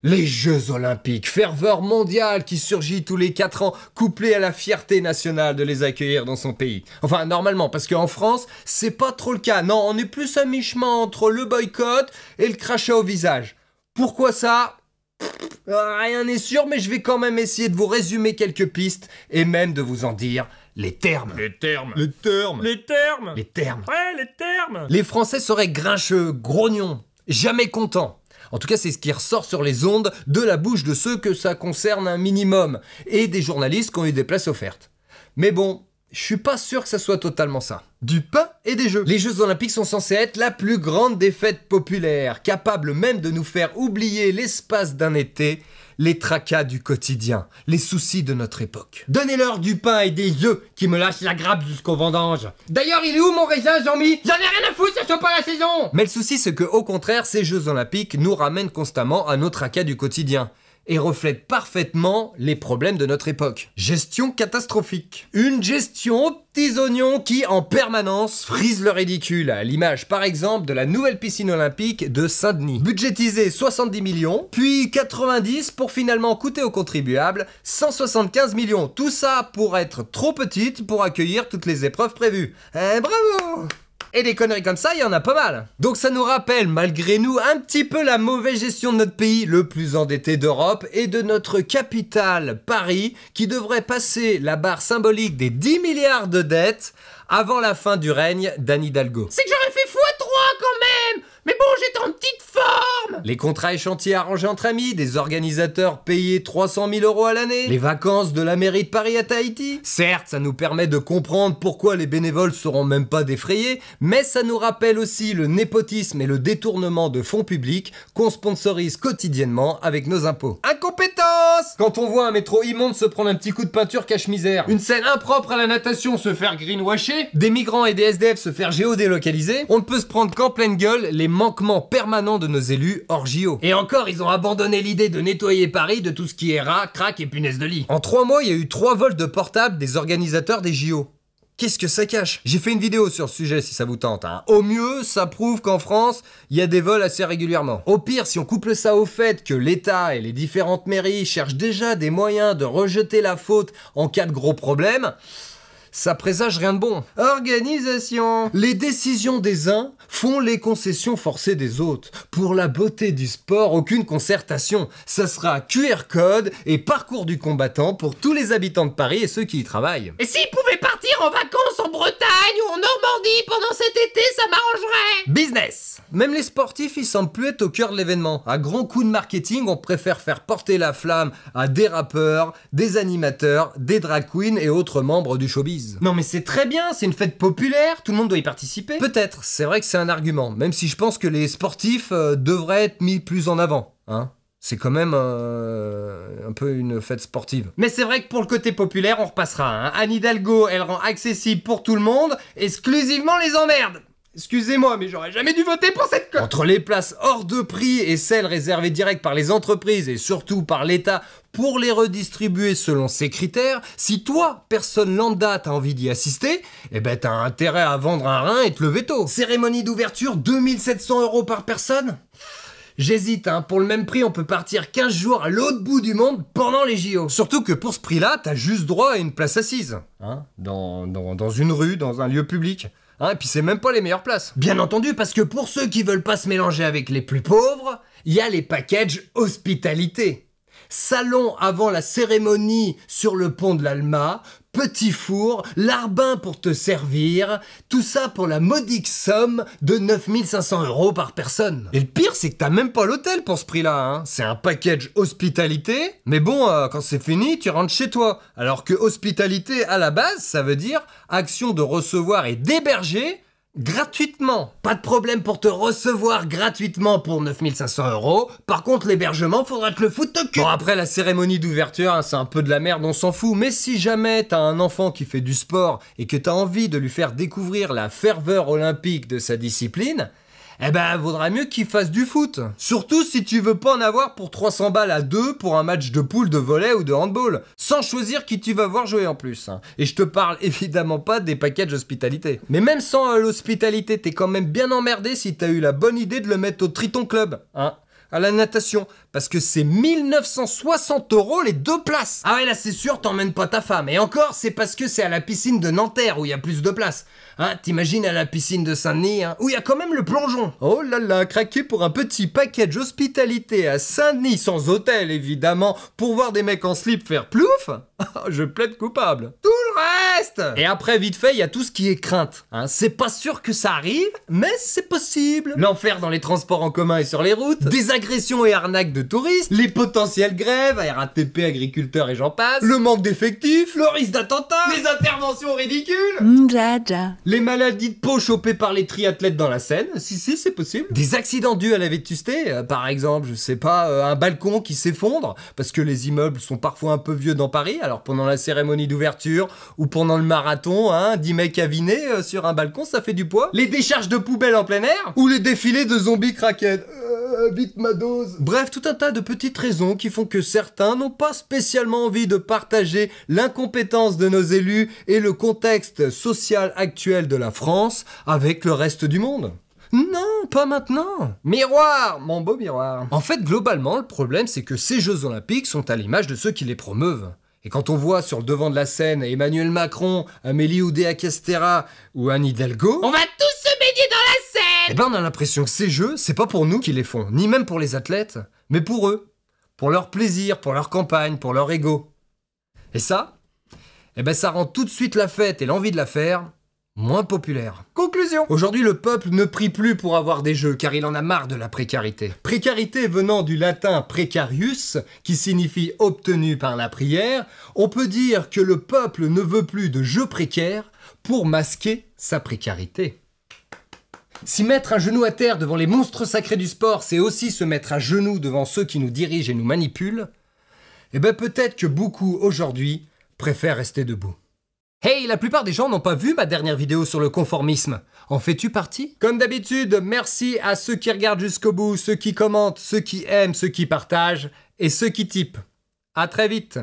Les Jeux Olympiques, ferveur mondiale qui surgit tous les 4 ans, couplée à la fierté nationale de les accueillir dans son pays. Enfin, normalement, parce qu'en France, c'est pas trop le cas. Non, on est plus à mi-chemin entre le boycott et le crachat au visage. Pourquoi ça ? Rien n'est sûr, mais je vais quand même essayer de vous résumer quelques pistes et même de vous en dire les termes. Les termes. Les termes. Les termes. Les termes. Ouais, les termes. Les Français seraient grincheux, grognons, jamais contents. En tout cas, c'est ce qui ressort sur les ondes de la bouche de ceux que ça concerne un minimum et des journalistes qui ont eu des places offertes. Mais bon, je suis pas sûr que ça soit totalement ça. Du pain et des jeux. Les Jeux Olympiques sont censés être la plus grande des fêtes populaires, capable même de nous faire oublier l'espace d'un été, les tracas du quotidien, les soucis de notre époque. Donnez-leur du pain et des œufs qui me lâchent la grappe jusqu'au vendange. D'ailleurs, il est où mon raisin, Jean-Mi ? J'en ai rien à foutre, ça soit pas la saison. Mais le souci, c'est que au contraire, ces Jeux Olympiques nous ramènent constamment à nos tracas du quotidien et reflète parfaitement les problèmes de notre époque. Gestion catastrophique. Une gestion aux petits oignons qui, en permanence, frise le ridicule, à l'image par exemple de la nouvelle piscine olympique de Saint-Denis. Budgétisée 70 millions, puis 90 pour finalement coûter aux contribuables 175 millions. Tout ça pour être trop petite pour accueillir toutes les épreuves prévues. Bravo! Et des conneries comme ça, il y en a pas mal. Donc ça nous rappelle, malgré nous, un petit peu la mauvaise gestion de notre pays, le plus endetté d'Europe, et de notre capitale, Paris, qui devrait passer la barre symbolique des 10 milliards de dettes avant la fin du règne d'Anne Hidalgo. C'est que j'aurais fait x3 quand même. Mais bon, j'étais en petite forme. Les contrats et chantiers arrangés entre amis, des organisateurs payés 300 000 € à l'année, les vacances de la mairie de Paris à Tahiti. Certes, ça nous permet de comprendre pourquoi les bénévoles seront même pas défrayés, mais ça nous rappelle aussi le népotisme et le détournement de fonds publics qu'on sponsorise quotidiennement avec nos impôts. Incompétence! Quand on voit un métro immonde se prendre un petit coup de peinture cache-misère, une scène impropre à la natation se faire greenwasher, des migrants et des SDF se faire géodélocaliser, on ne peut se prendre qu'en pleine gueule les manquements permanents de nos élus hors JO. Et encore, ils ont abandonné l'idée de nettoyer Paris de tout ce qui est rats, crack et punaises de lit. En 3 mois, il y a eu 3 vols de portables des organisateurs des JO. Qu'est-ce que ça cache? J'ai fait une vidéo sur ce sujet si ça vous tente. Au mieux, ça prouve qu'en France, il y a des vols assez régulièrement. Au pire, si on couple ça au fait que l'État et les différentes mairies cherchent déjà des moyens de rejeter la faute en cas de gros problème, ça présage rien de bon. Organisation. Les décisions des uns font les concessions forcées des autres. Pour la beauté du sport, aucune concertation. Ça sera QR code et parcours du combattant pour tous les habitants de Paris et ceux qui y travaillent. Et s'ils pouvaient partir en vacances en Bretagne ou en Normandie pendant cet été, ça m'arrangerait. Business. Même les sportifs, ils semblent plus être au cœur de l'événement. À grands coups de marketing, on préfère faire porter la flamme à des rappeurs, des animateurs, des drag queens et autres membres du showbiz. Non mais c'est très bien, c'est une fête populaire, tout le monde doit y participer. Peut-être, c'est vrai que c'est un argument, même si je pense que les sportifs devraient être mis plus en avant, hein. C'est quand même un peu une fête sportive. Mais c'est vrai que pour le côté populaire, on repassera, hein. Anne Hidalgo, elle rend accessible pour tout le monde, exclusivement les emmerdes. Excusez-moi, mais j'aurais jamais dû voter pour cette conne. Entre les places hors de prix et celles réservées direct par les entreprises et surtout par l'État pour les redistribuer selon ses critères, si toi, personne lambda, t'as envie d'y assister, eh ben t'as intérêt à vendre un rein et te lever tôt. Cérémonie d'ouverture, 2700 € par personne. J'hésite, hein, pour le même prix, on peut partir 15 jours à l'autre bout du monde pendant les JO. Surtout que pour ce prix-là, t'as juste droit à une place assise, hein, dans une rue, dans un lieu public. Hein, et puis c'est même pas les meilleures places. Bien entendu, parce que pour ceux qui veulent pas se mélanger avec les plus pauvres, il y a les packages hospitalité. Salon avant la cérémonie sur le pont de l'Alma, petit four, larbin pour te servir, tout ça pour la modique somme de 9500 € par personne. Et le pire, c'est que t'as même pas l'hôtel pour ce prix-là, hein. C'est un package hospitalité, mais bon, quand c'est fini, tu rentres chez toi. Alors que hospitalité, à la base, ça veut dire action de recevoir et d'héberger gratuitement. Pas de problème pour te recevoir gratuitement pour 9500 €. Par contre, l'hébergement, faudra te le foutre de cul. Bon, après, la cérémonie d'ouverture, hein, c'est un peu de la merde, on s'en fout. Mais si jamais t'as un enfant qui fait du sport et que t'as envie de lui faire découvrir la ferveur olympique de sa discipline, eh ben, vaudra mieux qu'il fasse du foot. Surtout si tu veux pas en avoir pour 300 balles à 2 pour un match de poule, de volley ou de handball. Sans choisir qui tu vas voir jouer en plus, hein. Et je te parle évidemment pas des packages hospitalité. Mais même sans l'hospitalité, t'es quand même bien emmerdé si t'as eu la bonne idée de le mettre au Triton Club, hein. à la natation, parce que c'est 1960 € les 2 places. Ah ouais, là c'est sûr, t'emmènes pas ta femme. Et encore, c'est parce que c'est à la piscine de Nanterre où il y a plus de place. Hein, t'imagines à la piscine de Saint-Denis, hein, où il y a quand même le plongeon. Oh là là, craqué pour un petit package hospitalité à Saint-Denis, sans hôtel évidemment, pour voir des mecs en slip faire plouf. Je plaide coupable. Tout le reste. Et après, vite fait, il y a tout ce qui est crainte. Hein, c'est pas sûr que ça arrive, mais c'est possible. L'enfer dans les transports en commun et sur les routes, des agressions et arnaques de touristes, les potentielles grèves, RATP, agriculteurs et j'en passe, le manque d'effectifs, le risque d'attentat, les interventions ridicules, les maladies de peau chopées par les triathlètes dans la Seine, si c'est possible, des accidents dus à la vétusté, par exemple, je sais pas, un balcon qui s'effondre, parce que les immeubles sont parfois un peu vieux dans Paris, alors pendant la cérémonie d'ouverture, ou pendant le marathon, 10 mecs avinés sur un balcon, ça fait du poids, les décharges de poubelles en plein air, ou les défilés de zombies crackheads. Vite ma dose. Bref, tout un tas de petites raisons qui font que certains n'ont pas spécialement envie de partager l'incompétence de nos élus et le contexte social actuel de la France avec le reste du monde. Non, pas maintenant. Miroir, mon beau miroir. En fait, globalement, le problème, c'est que ces Jeux Olympiques sont à l'image de ceux qui les promeuvent. Et quand on voit sur le devant de la scène Emmanuel Macron, Amélie Oudéa-Castéra ou Anne Hidalgo, On va tous se baigner dans la Seine. eh ben on a l'impression que ces jeux, c'est pas pour nous qui les font, ni même pour les athlètes, mais pour eux. Pour leur plaisir, pour leur campagne, pour leur ego. Et ça, eh ben ça rend tout de suite la fête et l'envie de la faire moins populaire. Conclusion. Aujourd'hui, le peuple ne prie plus pour avoir des jeux, car il en a marre de la précarité. Précarité venant du latin precarius, qui signifie obtenu par la prière, on peut dire que le peuple ne veut plus de jeux précaires pour masquer sa précarité. Si mettre un genou à terre devant les monstres sacrés du sport, c'est aussi se mettre à genoux devant ceux qui nous dirigent et nous manipulent, eh ben peut-être que beaucoup, aujourd'hui, préfèrent rester debout. Hey, la plupart des gens n'ont pas vu ma dernière vidéo sur le conformisme. En fais-tu partie? Comme d'habitude, merci à ceux qui regardent jusqu'au bout, ceux qui commentent, ceux qui aiment, ceux qui partagent et ceux qui typent. À très vite.